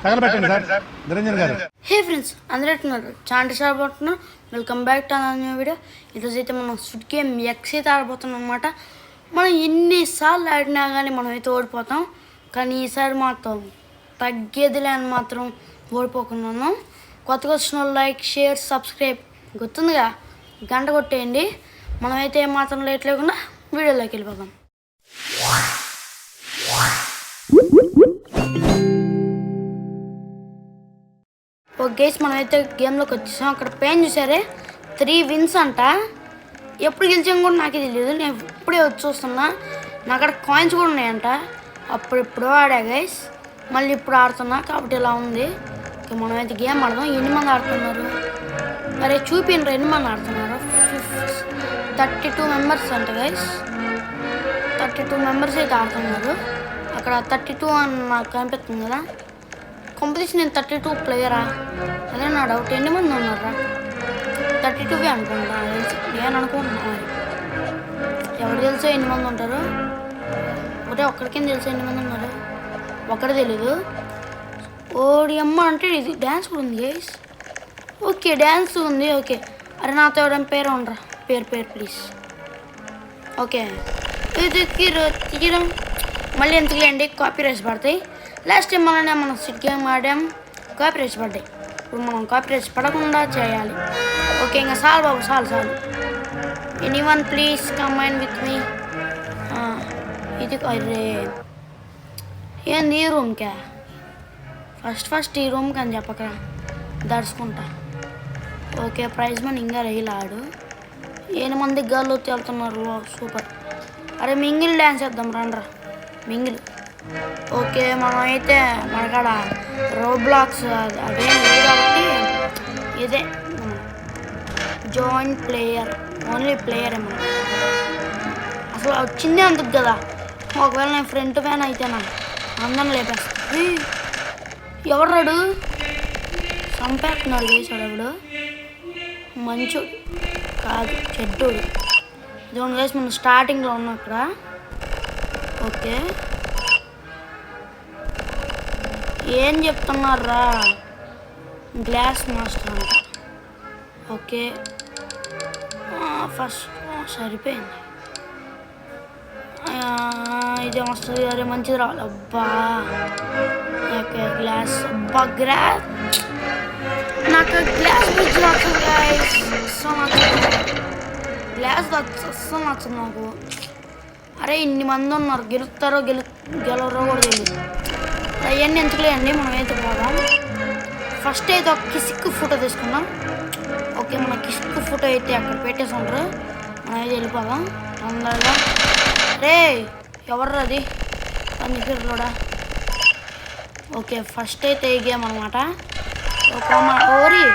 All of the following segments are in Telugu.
తగలబెట్టండి సార్ నిరంజన్ గారు. హే ఫ్రెండ్స్, అందరూ ఎట్టున్నారు? చాంటి సార్ ఆడుతున్నాం. Welcome back to new video. ఈరోజు అయితే మనం స్విట్ గేమ్ ఎక్స్ అయితే ఆడిపోతున్నాం అనమాట. మనం ఎన్నిసార్లు ఆడినా కానీ మనం అయితే ఓడిపోతాం. కానీ ఈసారి మాత్రం తగ్గేదిలే అని మాత్రం ఓడిపోకున్నాను. కొత్తగా వచ్చిన వాళ్ళు లైక్, షేర్, సబ్స్క్రైబ్ గుర్తుందిగా, గంట కొట్టేయండి. మనమైతే ఏమాత్రం లేట్ లేకుండా వీడియోలోకి వెళ్ళిపోదాం. గేస్ మనమైతే గేమ్లోకి వచ్చేసాం. అక్కడ పేన్ చూసారే, 3 wins అంట. ఎప్పుడు గెలిచాం కూడా నాకే తెలియదు. నేను ఇప్పుడే వచ్చి చూస్తున్నా. నా అక్కడ కాయిన్స్ కూడా ఉన్నాయంట. అప్పుడెప్పుడో ఆడా గైస్, మళ్ళీ ఇప్పుడు ఆడుతున్నా కాబట్టి ఇలా ఉంది. ఇక మనమైతే గేమ్ ఆడదాం. ఎన్ని మంది ఆడుతున్నారు? అరే చూపిండ్రు ఎన్ని మంది ఆడుతున్నారు. 32 members అంట గైస్. 32 members అయితే ఆడుతున్నారు. అక్కడ 32 అని నాకు కనిపిస్తుంది కదా. కాంపిటీషన్ నేను 32 ప్లేయరా? అదే నా డౌట్. ఎన్ని మంది ఉన్నారా? 32 అనుకుంటా. నేను అనుకుంటున్నా. మరి ఎవరు తెలుసో ఎన్ని మంది ఉంటారు? ఒకటే ఒక్కడికి తెలుసు ఎన్ని మంది ఉన్నారు. ఒక్కడే తెలీదు. ఓడి అమ్మ అంటే ఇది డ్యాన్స్ కూడా ఉంది గైస్. ఓకే డ్యాన్స్ ఉంది. ఓకే అరే నాతో ఎవరైనా పేరు ఉండరా? పేరు ప్లీజ్. ఓకే ఇది తీరం. మళ్ళీ ఎందుకులేండి, కాపీ రైట్స్ పడతాయి. లాస్ట్ టైం మనం స్విట్ గేమ్ ఆడాం, కాపీ రైట్స్ పడ్డాయి. ఇప్పుడు మనం కాపీ రైట్స్ పడకుండా చేయాలి. ఓకే ఇంకా చాలు బాబు, చాలు. Anyone please combine with me. ఇది అరే ఏంది ఈ రూమ్కా? ఫస్ట్ ఈ రూమ్కి అని చెప్పక దడుచుకుంటా. ఓకే ప్రైజ్ మనీ ఇంకా రైలాడు. 8 మంది గాల్లో వెళ్తున్నారు. సూపర్. అరే మింగిల్ డ్యాన్స్ చేద్దాం రండ్రా, మింగిల్. ఓకే మనం అయితే మనకాడ రోబ్లాక్స్ అదేం లేదు కాబట్టి ఇదే జాయిన్ ప్లేయర్, ఓన్లీ ప్లేయర్ ఏమన్నా. అసలు వచ్చిందే అందుకు కదా. ఒకవేళ నేను ఫ్రంట్ ఫ్యాన్ అయితేనా అందరం లేపేస్తా. ఎవరాడు చంపేస్తున్నాడు వేసాడు. ఎవడు మంచోడు కాదు, చెడ్డోడు. జోన్ వేసి మనం స్టార్టింగ్లో ఉన్నాం ఇక్కడ. ఓకే ఏం చెప్తున్నారా? గ్లాస్ మాస్టర్ అంట. ఓకే ఫస్ట్ సరిపోయింది. ఇదే వస్తుంది. అరే మంచిది రావాలి. అబ్బా ఓకే గ్లాస్. అబ్బా నాకు గ్లాస్ బ్రిడ్జ్ నచ్చదు గైస్. గ్లాస్ అస్సలు నచ్చదు నాకు. అరే ఇన్ని మంది ఉన్నారు, గెలుస్తారో గెలవరో కూడా తెలియదు. అవన్నీ ఎందుకులేండి, మనం అయితే పోదాం. ఫస్ట్ అయితే ఒక కిసిక్ ఫోటో తీసుకుందాం. ఓకే మన కిసిక్ ఫోటో అయితే అక్కడ పెట్టేసి ఉంటారు. మనం అయితే వెళ్ళిపోదాం అందరిగా. రే ఎవరు అది పనికిరోడా? ఓకే ఫస్ట్ అయితే ఈ గేమ్ అనమాట. ఒక ఓరి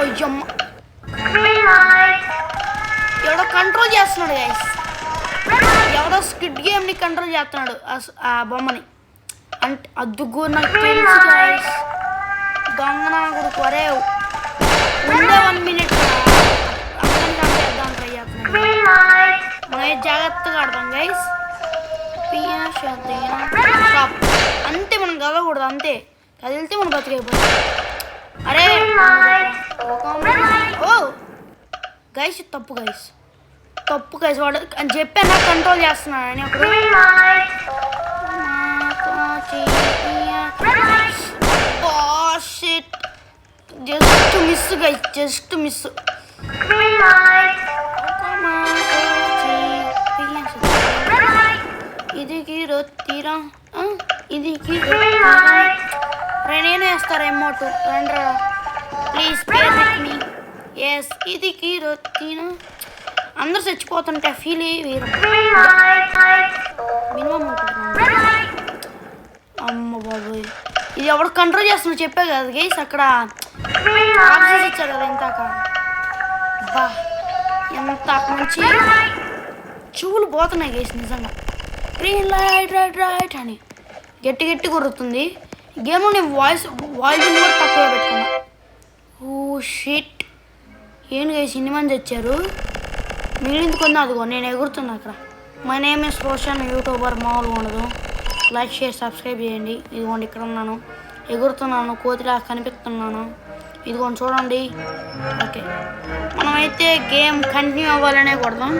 అయ్యమ్మ ఎవడో కంట్రోల్ చేస్తున్నాడు గైస్. ఎవడో స్కిడ్ గేమ్ని కంట్రోల్ చేస్తున్నాడు ఆ బొమ్మని. అంటే అద్దుగు నాకు తెలుసు గైస్. దొంగనా కొడుకు. అరే ఉండే 1 minute చేద్దాం ట్రై చేస్తున్నాడు. మనం జాగ్రత్తగా ఆడదాం గైస్. స్టాప్. అంతే మనం కదలకూడదు, అంతే కదిలితే మనం బతికైపోతాం. అరే ఓ గైస్ తప్పు గైస్ వాడు అని చెప్పాను కంట్రోల్ చేస్తున్నాడని. అప్పుడు just miss guys, just miss. ఇది తీరా ఇది నేను వేస్తారా ఎమ్మోటు రండ్రా please play with me. Yes ఇది తీరా. అందరూ చచ్చిపోతుంటే ఫీల్ వేరు. మినిమం అమ్మ బాబోయ్, ఇది ఎవరు కంట్రోల్ చేస్తున్నా చెప్పే కదా గైస్. అక్కడ ఆప్షన్స్ ఇచ్చారు కదా ఇంతాక. బా ఎంత మంచి చెవులు పోతున్నాయి గైస్ నిజంగా. గ్రీన్ లైట్ రైట్ అని గట్టి కొరుతుంది. గేమ్లో నేను వాయిస్ కూడా తక్కువ పెట్టుకున్నా. ఓ షిట్ ఏంటి గైస్ ఇన్ని మంది వచ్చారు. మిగిలింది కొన్ని అదిగో నేను ఎగురుతున్నా అక్కడ. My name is Roshan YouTuber. మామూలుగా ఉండదు. లైక్ షేర్ సబ్స్క్రైబ్ చేయండి. ఇదిగోండి ఇక్కడ ఉన్నాను, ఎగురుతున్నాను, కోతిలా కనిపిస్తున్నాను. ఇదిగోండి చూడండి. ఓకే, మనమైతే గేమ్ కంటిన్యూ అవ్వాలనే కొడదాం.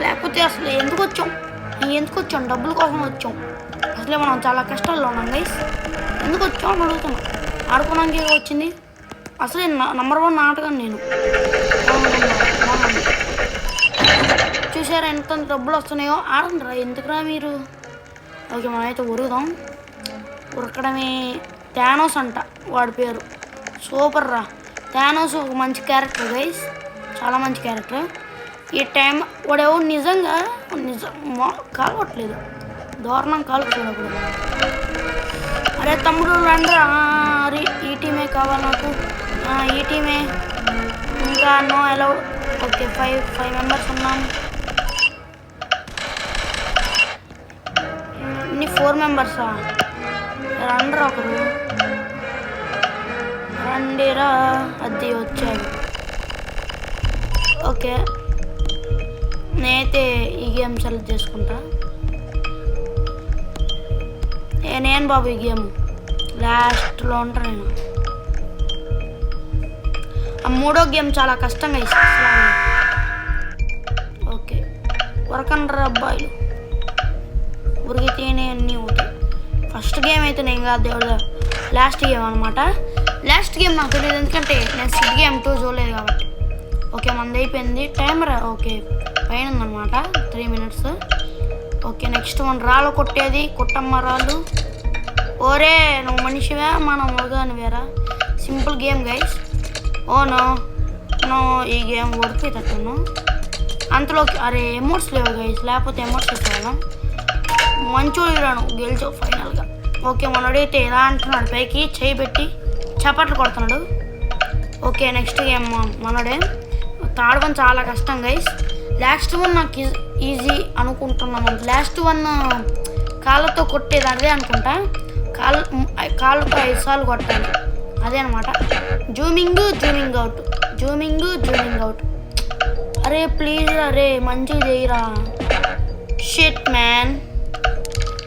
లేకపోతే అసలు ఎందుకు వచ్చాం? డబ్బుల కోసం వచ్చాం. అసలే మనం చాలా కష్టాల్లో ఉన్నాం గైస్. ఎందుకు వచ్చాం అని అడుగుతున్నాం. ఆడుకోవడానికి వచ్చింది. అసలే నంబర్ 1 ఆటగాను నేను. చూసారా ఎంత డబ్బులు వస్తున్నాయో? ఆడండిరా, ఎందుకురా మీరు. ఓకే, మనమైతే ఉరకడమే. థానోస్ అంట వాడి పేరు. సూపర్ రా థానోస్. ఒక మంచి క్యారెక్టర్ గైస్, చాలా మంచి క్యారెక్టర్. ఈ టైం వాడేవో నిజంగా కాలవట్లేదు, దారుణం కాలుతున్నాడు. అరే తమ్ముడు రండిరా, ఈ టీమే కావాలి నాకు. ఈ టీమే ఇంకా నో అలౌడ్. ఓకే, 5 మెంబర్స్ ఉన్నాం. 4 మెంబర్సా? రండిరా ఒకరు, రండిరా. అది వచ్చాడు. ఓకే, నేనైతే ఈ గేమ్ సెలెక్ట్ చేసుకుంటా. నేను బాబు ఈ గేమ్ లాస్ట్లో ఉంటా నేను. ఆ 3వ గేమ్ చాలా కష్టంగా ఇస్తాను. ఓకే, ఉరకండ్రా అబ్బాయిలు, ఉరిగితేనే అన్నీ అవుతాయి. ఫస్ట్ గేమ్ అయితే నేను కాదు దేవుడు, లాస్ట్ గేమ్ అనమాట. లాస్ట్ గేమ్ నాకు తెలియదు, ఎందుకంటే నేను సిడ్ గేమ్ 2 చూడలేదు కాబట్టి. ఓకే, మనది అయిపోయింది. టైమర్ ఓకే పైన ఉందన్నమాట, 3 minutes. ఓకే, నెక్స్ట్ మన రాళ్ళు కొట్టేది. కొట్టమ్మ రాళ్ళు. ఓరే నువ్వు మనిషివా, మనం మృగాని వేరా. Simple game guys. ఓనో ఈ గేమ్ ఓడిపోయేటట్టును. అంతలోకి అరే ఎమోట్స్ లేవు గైస్, లేకపోతే ఎమోట్స్ ఇస్తాను. మంచోడు రాను, గెలిచావు ఫైనల్గా. ఓకే, మనోడైతే ఎలా అంటున్నాడు, పైకి చేయి పెట్టి చప్పట్లు కొడుతున్నాడు. ఓకే, నెక్స్ట్ గేమ్ మనోడే. థర్డ్ వన్ చాలా కష్టం గైస్. లాస్ట్ వన్ నాకు ఈజీ అనుకుంటున్నాను. లాస్ట్ వన్ కాళ్ళతో కొట్టేది అదే అనుకుంటా. కాళ్ళతో 5 సార్లు కొట్టాలి, అదే అనమాట. Zooming out. అరే ప్లీజ్ అరే మంచిగా చేయరా. షిట్ మ్యాన్,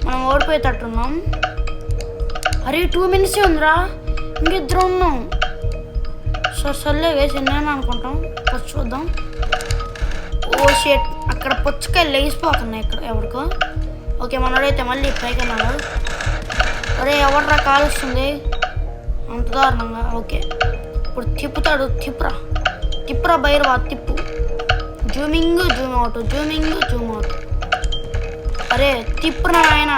మనం ఓడిపోయేటట్టున్నాం. అరే 2 minutes ఉందిరా, ఇంకిద్దరు ఉన్నాం. సర్లే గైస్, ఎన్నైనా అనుకుంటాం. చూద్దాం. ఓ షిట్, అక్కడ పుచ్చకాయలు లేచిపోతున్నాయి ఇక్కడ ఎవరికో. ఓకే, మనోడైతే మళ్ళీ పైకి అన్నాడు. అరే ఎవడరా కాలుస్తుంది అంత దారుణంగా. ఓకే, ఇప్పుడు తిప్పుతాడు. తిప్పురా బైరవా, తిప్పు. Zooming zoom out. అరే తిప్పురా ఆయన.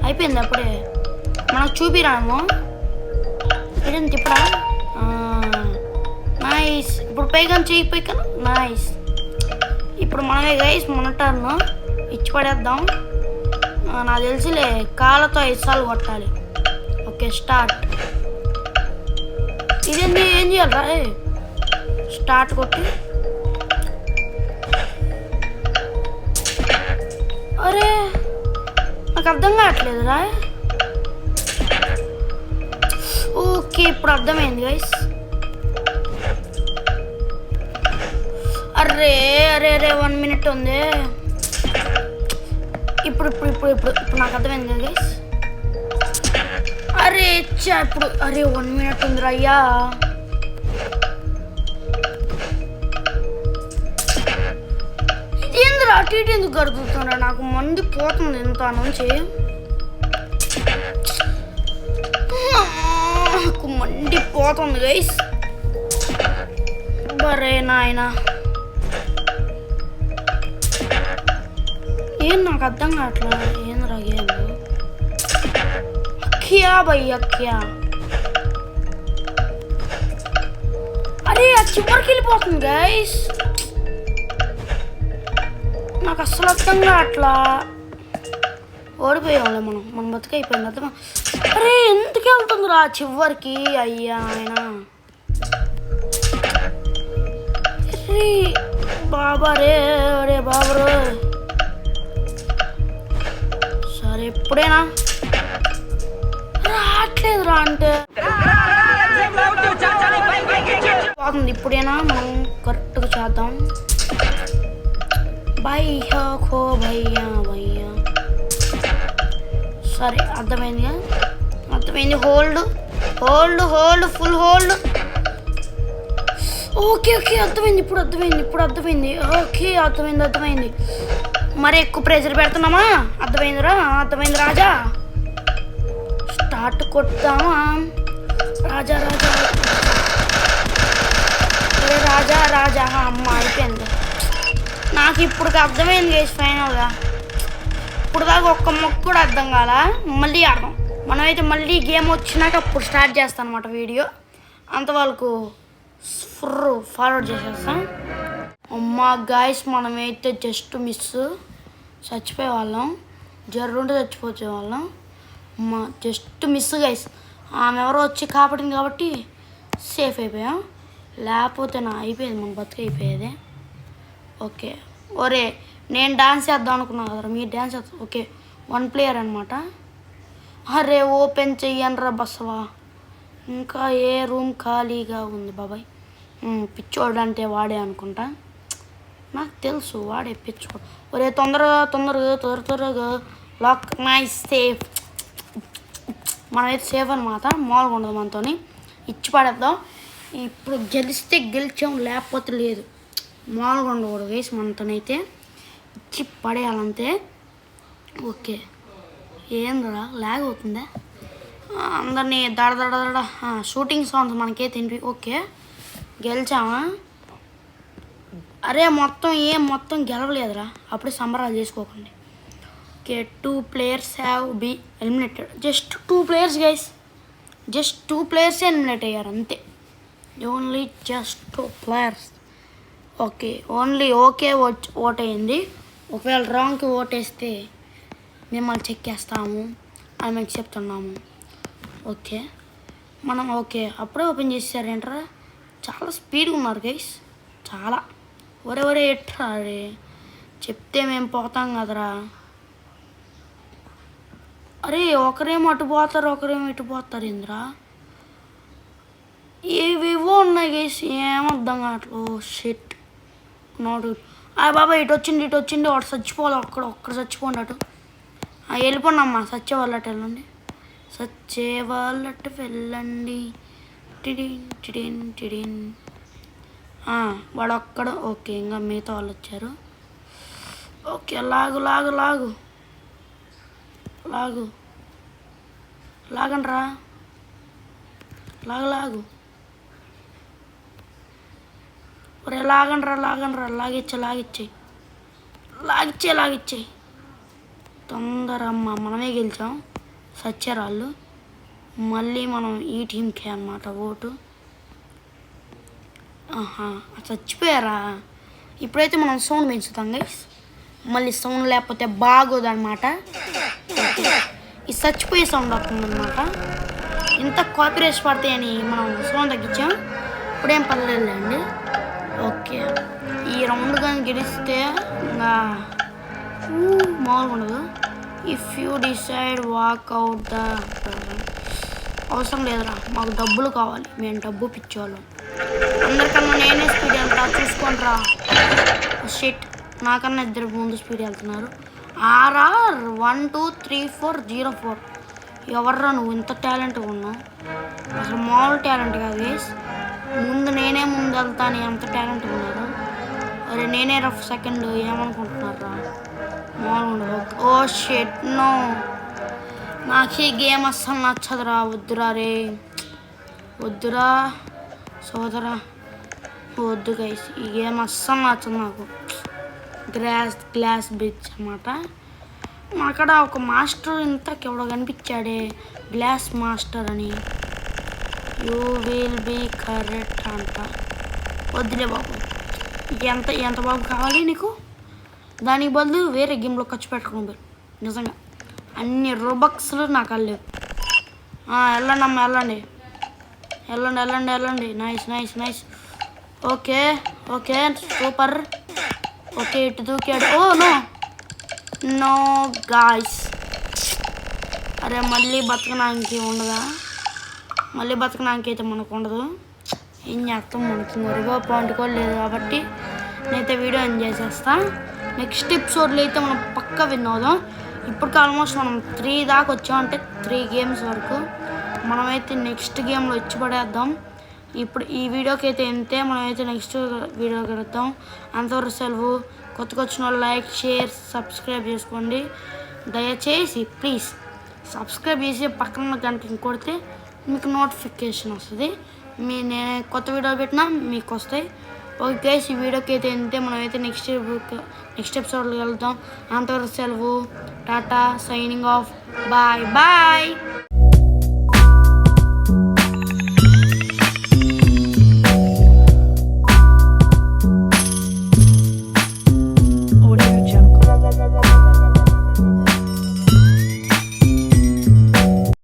అయిపోయింది అప్పుడే, మనకు చూపిరాము. ఇదేం తిప్పురా. నైస్. ఇప్పుడు పైగా చేయకపోయి నైస్. ఇప్పుడు మనమే గైస్ మన టర్న్ ఇచ్చి పడేద్దాం. నాకు తెలిసిలే, కాళ్ళతో 5 సార్లు కొట్టాలి. Okay, start. ఇదేంటి, ఏం చేయాలరా? స్టార్ట్ కొట్టి. అరే నాకు అర్థం కావట్లేదురా. ఓకే, ఇప్పుడు అర్థమైంది గైస్. అరే 1 minute ఉంది. ఇప్పుడు నాకు అర్థమైంది కదా గైస్. అరే ఇప్పుడు 1 minute ఉందిరా అయ్యా. ఇదేంద్రా అటు ఇటు ఎందుకు గడుపుతున్నా? నాకు మంది పోతుంది ఇంత నుంచి. నాకు మండిపోతుంది గైస్. బరే నాయనా, ఏం నాకు అర్థం కావట్లా. ఏంద్రా గేమ్? క్యా భయ్యా క్యా? అరే ఆ చివరికి వెళ్ళిపోతుంది గైస్. నాకు అస్సలు అర్థం కావట్లా. ఓడిపోయాలి మన బతుకైపోయింది అర్థమా. అరే ఎందుకు వెళ్తుందిరా చివరికి? అయ్యా ఆయన బాబా రే బాబు. సరే ఎప్పుడైనా రావట్లేదురా అంటే పోతుంది. ఇప్పుడైనా మనం కరెక్ట్గా చేద్దాం. భయ్యా ఖో భయ్యా సరే అర్థమైంది. Hold hold hold full hold. Okay అర్థమైంది. ఇప్పుడు అర్థమైంది. ఓకే అర్థమైంది. మరి ఎక్కువ ప్రెషర్ పెడుతున్నామా? అర్థమైంది రాజా. స్టార్ట్ కొడతామా? రాజా అమ్మ అయిపోయింది. నాకు ఇప్పుడు అర్థమైంది గైస్ ఫైనల్గా. ఇప్పుడు దాకా ఒక్క మొక్క కూడా అర్థం కాల. మళ్ళీ ఆడదాం. మనమైతే మళ్ళీ గేమ్ వచ్చినాక అప్పుడు స్టార్ట్ చేస్తాం అన్నమాట వీడియో. అంతవరకు ఫార్వర్డ్ చేసేస్తాం. అమ్మా గాయస్ మనమైతే జస్ట్ మిస్ చచ్చిపోయే వాళ్ళం. జర్రుంటే చచ్చిపోతే వాళ్ళం. అమ్మా జస్ట్ మిస్ గైస్. ఆమె ఎవరో వచ్చి కాపాడింది కాబట్టి సేఫ్ అయిపోయాం. లేకపోతే అయిపోయేది, మన బతుకు అయిపోయేది. ఓకే ఒరే నేను డాన్స్ చేద్దాం అనుకున్నాను కదరా, మీరు డాన్స్ చేద్దాం. ఓకే 1 ప్లేయర్ అనమాట. అరే ఓపెన్ చెయ్యనరా బస్సవా. ఇంకా ఏ రూమ్ ఖాళీగా ఉంది బాబాయ్. పిచ్చోడు అంటే వాడే అనుకుంటా. నాకు తెలుసు వాడే పిచ్చోడు. ఒరే తొందరగా లాక్ మై సేఫ్. మనమైతే సేఫ్ అనమాట. మామూలుగా ఉండదు మనతో. ఇచ్చి పడేద్దాం. ఇప్పుడు గెలిస్తే గెలిచాం, లేకపోతే లేదు. మామూలుగా ఉండకూడదు వేసి మనతోనైతే. ఇచ్చి పడేయాలంతే. ఓకే ఏంద్రా లాగ్ అవుతుందా? అందరినీ దడ షూటింగ్ సౌండ్స్ మనకే తినిపి. ఓకే గెలిచామా? అరే మొత్తం గెలవలేదురా. అప్పుడే సంబరాలు చేసుకోకండి. Okay 2 players have be eliminated. Just 2 players guys. Just 2 players eliminate అయ్యారు అంతే. Only just 2 players. Okay only okay ఓట్ అయింది. ఒకవేళ రాంగ్కి ఓటేస్తే మిమ్మల్ని చెక్ చేస్తాము అని మేము చెప్తున్నాము. ఓకే మనం ఓకే అప్పుడే ఓపెన్ చేసారేంట్రా. చాలా స్పీడ్గా ఉన్నారు గైస్, చాలా. ఒరే ఎట్రా అరే చెప్తే మేము పోతాం కదరా. అరే ఒకరేమో అటు పోతారు, ఒకరేమో ఇటు పోతారు. ఇంద్రా ఏవేవో ఉన్నాయి గైస్, ఏమర్థం కావట్లేదు. Shit node. బాబా ఇటు వచ్చింది. వాడు చచ్చిపోవాలి. ఒక్కడ చచ్చిపోండి. అటు వెళ్ళిపోండి అమ్మా. సచ్చే వాళ్ళట్టు వెళ్ళండి. టిడిన్ వాడు ఒక్కడ. ఓకే ఇంకా మిగతా వాళ్ళు వచ్చారు. ఓకే లాగండి రా. లాగు ఒరే లాగండి రా. లాగిచ్చే తొందర అమ్మ. మనమే గెలిచాం. సచ్చారాళ్ళు. మళ్ళీ మనం ఈ టీంకే అన్నమాట ఓటు. చచ్చిపోయారా? ఇప్పుడైతే మనం సౌండ్ పెంచుతాం గైస్. మళ్ళీ సౌండ్ లేకపోతే బాగోదు అనమాట. ఈ చచ్చిపోయే సౌండ్ వస్తుందన్నమాట. ఇంత కాపీరైట్స్ పడతాయని మనం సౌండ్ తగ్గించాం. ఇప్పుడేం పర్లేదులేండి. ఓకే ఈ రౌండ్ కానీ గెలిస్తే ఇంకా మామూలుగా ఉండదు. If you decide walk out the అవసరం లేదురా, మాకు డబ్బులు కావాలి. మేము డబ్బు పిచ్చేవాళ్ళం. అందరికన్నా నేనే స్పీడ్ వెళ్తా, చూసుకోండిరా. షిట్ నాకన్నా ఇద్దరు ముందు స్పీడ్ వెళ్తున్నారు. RR 123404. ఎవర్రా నువ్వు ఇంత టాలెంట్గా ఉన్నావు? అసలు మామూలు టాలెంట్ కాదు గైస్. నేనే ముందు వెళ్తాను ఎంత టాలెంట్గా ఉన్నారు. అరే నేనే రఫ్ సెకండ్ ఏమనుకుంటున్నారా? మామూలు ఉండదు. Oh shit no. నాకు ఈ గేమ్ అస్సలు నచ్చదురా. వద్దురా సోదరా, వద్దు గైస్. ఈ గేమ్ అస్సలు నచ్చదు నాకు. గ్లాస్ బ్రిడ్జ్ అన్నమాట. అక్కడ ఒక మాస్టర్ ఇంతకెవడో కనిపించాడే, గ్లాస్ మాస్టర్ అని. యూ విల్ బీ కరెక్ట్ అంట. వద్దులే బాబు. ఎంత బాబు కావాలి నీకు? దానికి బదులు వేరే గేమ్లో ఖర్చు పెట్టుకోండి. నిజంగా అన్ని రోబక్స్లు నాకు అల్లేవు. వెళ్ళండి అమ్మ వెళ్ళండి. నైస్. Okay super. ఓకే ఇటు దూకాడు. Oh no guys. అరే మళ్ళీ బతకడానికి ఉండదా? మళ్ళీ బతకడానికైతే మనకు ఉండదు. ఏం చేస్తాం, మనకి మరిగో పాయింట్ కూడా లేదు కాబట్టి నేనైతే వీడియో ఎంజాయ్ చేస్తా. నెక్స్ట్ ఎపిసోడ్లో అయితే మనం పక్కా విన్ అవుదాం. ఇప్పటికి ఆల్మోస్ట్ మనం 3 దాకా వచ్చాం, అంటే 3 గేమ్స్ వరకు. మనమైతే నెక్స్ట్ గేమ్లో వచ్చి పడేద్దాం. ఇప్పుడు ఈ వీడియోకి అయితే ఇంతే, మనమైతే నెక్స్ట్ వీడియోకి వెళ్తాం. అంతవరకు సెలవు. కొత్తగా వచ్చిన వాళ్ళు లైక్, షేర్, సబ్స్క్రైబ్ చేసుకోండి. దయచేసి ప్లీజ్ సబ్స్క్రైబ్ చేసి పక్కన గంటను కొడితే మీకు నోటిఫికేషన్ వస్తుంది. నేను కొత్త వీడియో పెట్టినా మీకు వస్తాయి. ఓకే గైస్, ఈ వీడియోకి అయితే ఇంతే, మనమైతే నెక్స్ట్ ఎపిసోడ్లో వెళ్తాం. అంతవరకు సెలవు. టాటా, సైనింగ్ ఆఫ్. Bye bye.